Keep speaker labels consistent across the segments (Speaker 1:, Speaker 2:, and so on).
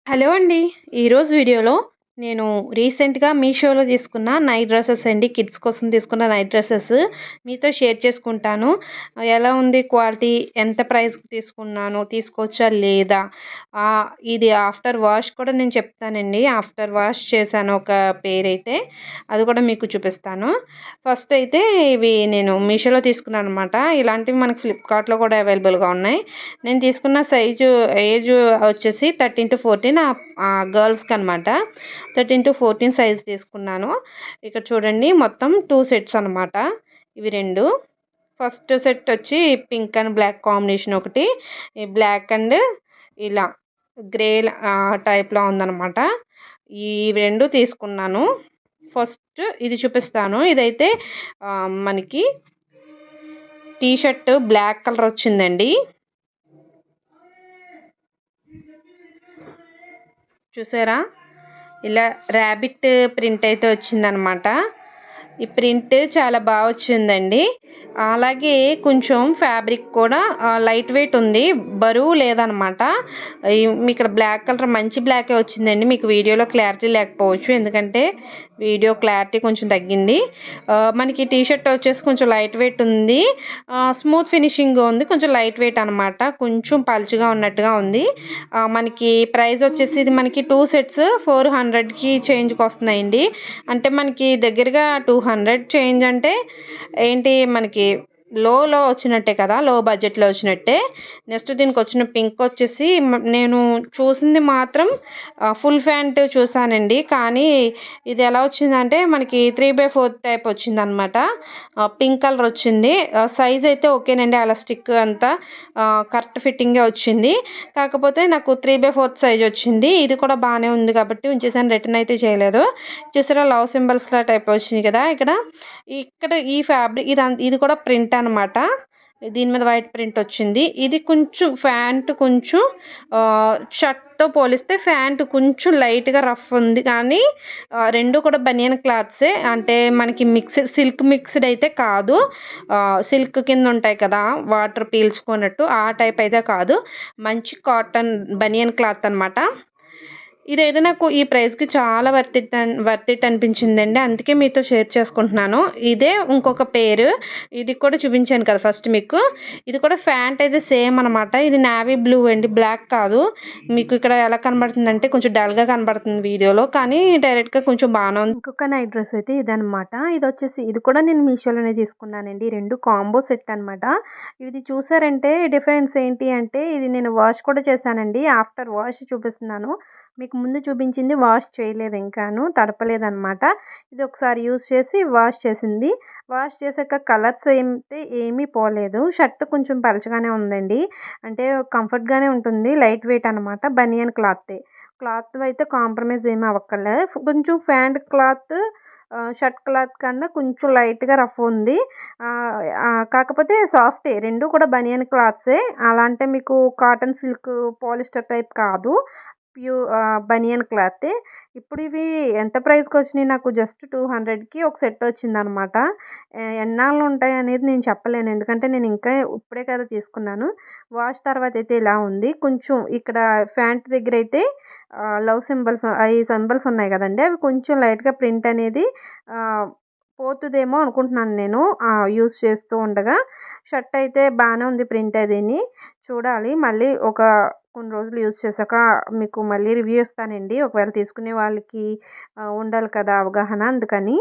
Speaker 1: Hello అండి. ఈరోజు వీడియోలో నేను రీసెంట్‌గా మీషోలో తీసుకున్న నైట్ డ్రెసెస్ అండి. కిడ్స్ కోసం తీసుకున్న నైట్ డ్రెసెస్ మీతో షేర్ చేసుకుంటాను. ఎలా ఉంది క్వాలిటీ? ఎంత ప్రైస్‌కి తీసుకున్నాను? తీసుకోవచ్చా లేదా? ఇది ఆఫ్టర్ వాష్ కూడా నేను చెప్తానండి. ఆఫ్టర్ వాష్ చేశాను ఒక పెయిర్ అయితే. అది కూడా మీకు చూపిస్తాను. ఫస్ట్ అయితే ఇవి నేను మీషోలో తీసుకున్నాననమాట. ఇలాంటివి మనకు ఫ్లిప్‌కార్ట్‌లో కూడా అవైలబుల్‌గా ఉన్నాయి. నేను తీసుకున్న ఏజ్ వచ్చేసి 13-14 గర్ల్స్‌కి అనమాట. 13-14 సైజ్ తీసుకున్నాను. ఇక్కడ చూడండి మొత్తం 2 సెట్స్ అనమాట. ఇవి 2. ఫస్ట్ సెట్ వచ్చి పింక్ అండ్ బ్లాక్ కాంబినేషన్ ఒకటి. ఈ బ్లాక్ అండ్ ఇలా గ్రే టైప్‌లో ఉందనమాట. ఈ 2 తీసుకున్నాను. ఫస్ట్ ఇది చూపిస్తాను. ఇదైతే మనకి టీ షర్ట్ బ్లాక్ కలర్ వచ్చిందండి. చూసారా? ఇలా ర్యాబిట్ ప్రింట్ అయితే వచ్చిందనమాట. ఈ ప్రింట్ చాలా బాగా వచ్చిందండి. అలాగే కొంచెం ఫ్యాబ్రిక్ కూడా లైట్ వెయిట్ ఉంది. బరువు లేదనమాట. మీకు ఇక్కడ బ్లాక్ కలర్ మంచి బ్లాకే వచ్చిందండి. మీకు వీడియోలో క్లారిటీ లేకపోవచ్చు. ఎందుకంటే వీడియో క్లారిటీ కొంచెం తగ్గింది. మనకి టీ షర్ట్ వచ్చేసి కొంచెం లైట్ వెయిట్ ఉంది. స్మూత్ ఫినిషింగ్ ఉంది. కొంచెం లైట్ వెయిట్ అనమాట. కొంచెం పలుచగా ఉన్నట్టుగా ఉంది. మనకి ప్రైస్ వచ్చేసి ఇది మనకి 2 సెట్స్ 400కి చేంజ్‌కి వస్తున్నాయండి. అంటే మనకి దగ్గరగా 200 చేంజ్ అంటే ఏంటి మనకి లోలో వచ్చినట్టే కదా! లో బడ్జెట్‌లో వచ్చినట్టే. నెక్స్ట్ దీనికి వచ్చిన పింక్ వచ్చేసి నేను చూసింది మాత్రం ఫుల్ ప్యాంట్ చూసానండి. కానీ ఇది ఎలా వచ్చిందంటే మనకి 3/4 టైప్ వచ్చిందనమాట. పింక్ కలర్ వచ్చింది. సైజ్ అయితే ఓకేనండి. ఎలాస్టిక్ అంతా కరెక్ట్ ఫిట్టింగే వచ్చింది. కాకపోతే నాకు 3/4 సైజ్ వచ్చింది. ఇది కూడా బాగానే ఉంది కాబట్టి ఉంచేసాను. రిటర్న్ అయితే చేయలేదు. చూసారా లవ్ సింబల్స్‌లా టైప్ వచ్చినాయి కదా! ఇక్కడ ఈ ఫ్యాబ్రిక్ ఇది కూడా ప్రింట్ అనమాట. దీని మీద వైట్ ప్రింట్ వచ్చింది. ఇది కొంచెం ప్యాంట్ కొంచెం షర్ట్‌తో పోలిస్తే ప్యాంట్ కొంచెం లైట్‌గా రఫ్ ఉంది. కానీ 2 కూడా బనియన్ క్లాత్సే. అంటే మనకి సిల్క్ మిక్స్డ్ అయితే కాదు. సిల్క్ కింద ఉంటాయి కదా! వాటర్ పీల్చుకున్నట్టు ఆ టైప్ అయితే కాదు. మంచి కాటన్ బనియన్ క్లాత్ అనమాట. ఇదైతే నాకు ఈ ప్రైస్‌కి చాలా వర్త్ ఇట్ అనిపించిందండి. అందుకే మీతో షేర్ చేసుకుంటున్నాను. ఇదే ఇంకొక పేరు. ఇది కూడా చూపించాను కదా ఫస్ట్ మీకు. ఇది కూడా ప్యాంట్ అయితే సేమ్ అనమాట. ఇది నేవీ బ్లూ అండి. బ్లాక్ కాదు. మీకు ఇక్కడ ఎలా కనబడుతుందంటే కొంచెం డల్‌గా కనబడుతుంది వీడియోలో. కానీ డైరెక్ట్‌గా కొంచెం బాగానే ఉంది. ఇంకొక నైట్ డ్రెస్ అయితే ఇదనమాట. ఇది కూడా నేను మీషోలోనే తీసుకున్నానండి. 2 కాంబో సెట్ అనమాట. ఇది చూసారంటే డిఫరెన్స్ ఏంటి అంటే ఇది నేను వాష్ కూడా చేశానండి. ఆఫ్టర్ వాష్ చూపిస్తున్నాను. మీకు ముందు చూపించింది వాష్ చేయలేదు ఇంకాను. తడపలేదనమాట. ఇది ఒకసారి యూజ్ చేసి వాష్ చేసింది. వాష్ చేసాక కలర్స్ ఏమీ పోలేదు. షర్ట్ కొంచెం పలచగానే ఉందండి. అంటే కంఫర్ట్‌గానే ఉంటుంది. లైట్ వెయిట్ అనమాట. బనియన్ క్లాతే. క్లాత్ అయితే కాంప్రమైజ్ ఏమి అవ్వక్కర్లేదు. కొంచెం ప్యాంట్ క్లాత్ షర్ట్ క్లాత్ కన్నా కొంచెం లైట్‌గా రఫ్ ఉంది. కాకపోతే సాఫ్టే. 2 కూడా బనియన్ క్లాత్సే. అలా అంటే మీకు కాటన్, సిల్క్, పాలిస్టర్ టైప్ కాదు. బనియన్ క్లాతే. ఇప్పుడు ఇవి ఎంత ప్రైస్‌కొచ్చినాయి నాకు జస్ట్ 200కి ఒక సెట్ వచ్చిందనమాట. ఎన్నాళ్ళు ఉంటాయి అనేది నేను చెప్పలేను. ఎందుకంటే నేను ఇంకా ఇప్పుడే కదా తీసుకున్నాను. వాష్ తర్వాత అయితే ఇలా ఉంది. కొంచెం ఇక్కడ ప్యాంట్ దగ్గర అయితే లవ్ సింబల్స్ ఈ సింబల్స్ ఉన్నాయి కదండీ! అవి కొంచెం లైట్‌గా ప్రింట్ అనేది పోతదేమో అనుకుంటున్నాను నేను యూజ్ చేస్తూ ఉండగా. షర్ట్ అయితే బాగానే ఉంది ప్రింట్ అదిని. చూడాలి మళ్ళీ కొన్ని రోజులు యూజ్ చేశాక మీకు మళ్ళీ రివ్యూ ఇస్తానండి. ఒకవేళ తీసుకునే వాళ్ళకి ఉండాలి కదా అవగాహన అందుకని.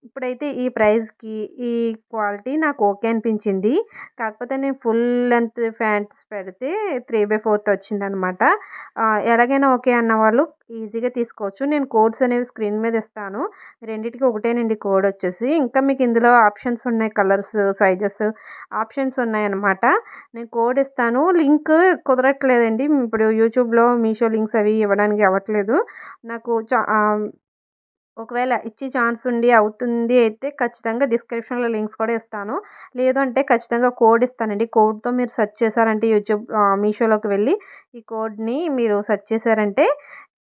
Speaker 1: ఇప్పుడైతే ఈ ప్రైస్‌కి ఈ క్వాలిటీ నాకు ఓకే అనిపించింది. కాకపోతే నేను ఫుల్ లెంత్ ప్యాంట్స్ పెడితే 3/4 వచ్చిందనమాట. ఎలాగైనా ఓకే అన్నవాళ్ళు ఈజీగా తీసుకోవచ్చు. నేను కోడ్స్ అనేవి స్క్రీన్ మీద ఇస్తాను. రెండిటికి ఒకటేనండి కోడ్ వచ్చేసి. ఇంకా మీకు ఇందులో ఆప్షన్స్ ఉన్నాయి. కలర్స్, సైజెస్ ఆప్షన్స్ ఉన్నాయన్నమాట. నేను కోడ్ ఇస్తాను. లింక్ కుదరట్లేదండి. ఇప్పుడు యూట్యూబ్‌లో మీషో లింక్స్ అవి ఇవ్వడానికి అవ్వట్లేదు. నాకు ఒకవేళ ఇచ్చే ఛాన్స్ ఉండి అవుతుంది అయితే ఖచ్చితంగా డిస్క్రిప్షన్‌లో లింక్స్ కూడా ఇస్తాను. లేదు అంటే ఖచ్చితంగా కోడ్ ఇస్తానండి. కోడ్‌తో మీరు సెర్చ్ చేశారంటే మీషోలోకి వెళ్ళి ఈ కోడ్‌ని మీరు సెర్చ్ చేశారంటే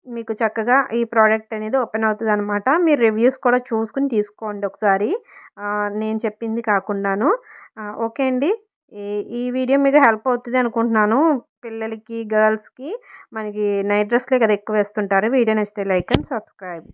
Speaker 1: మీకు చక్కగా ఈ ప్రోడక్ట్ అనేది ఓపెన్ అవుతదనమాట. మీరు రివ్యూస్ కూడా చూసుకొని తీసుకోండి ఒకసారి. నేను చెప్పింది కాకుండాను. ఓకే అండి. ఈ ఈ వీడియో మీకు హెల్ప్ అవుతుంది అనుకుంటున్నాను. పిల్లలకి, గర్ల్స్‌కి మనకి నైట్ డ్రెస్‌లే కదా ఎక్కువ వేస్తుంటారు. వీడియో నచ్చితే లైక్ అండ్ సబ్స్క్రైబ్.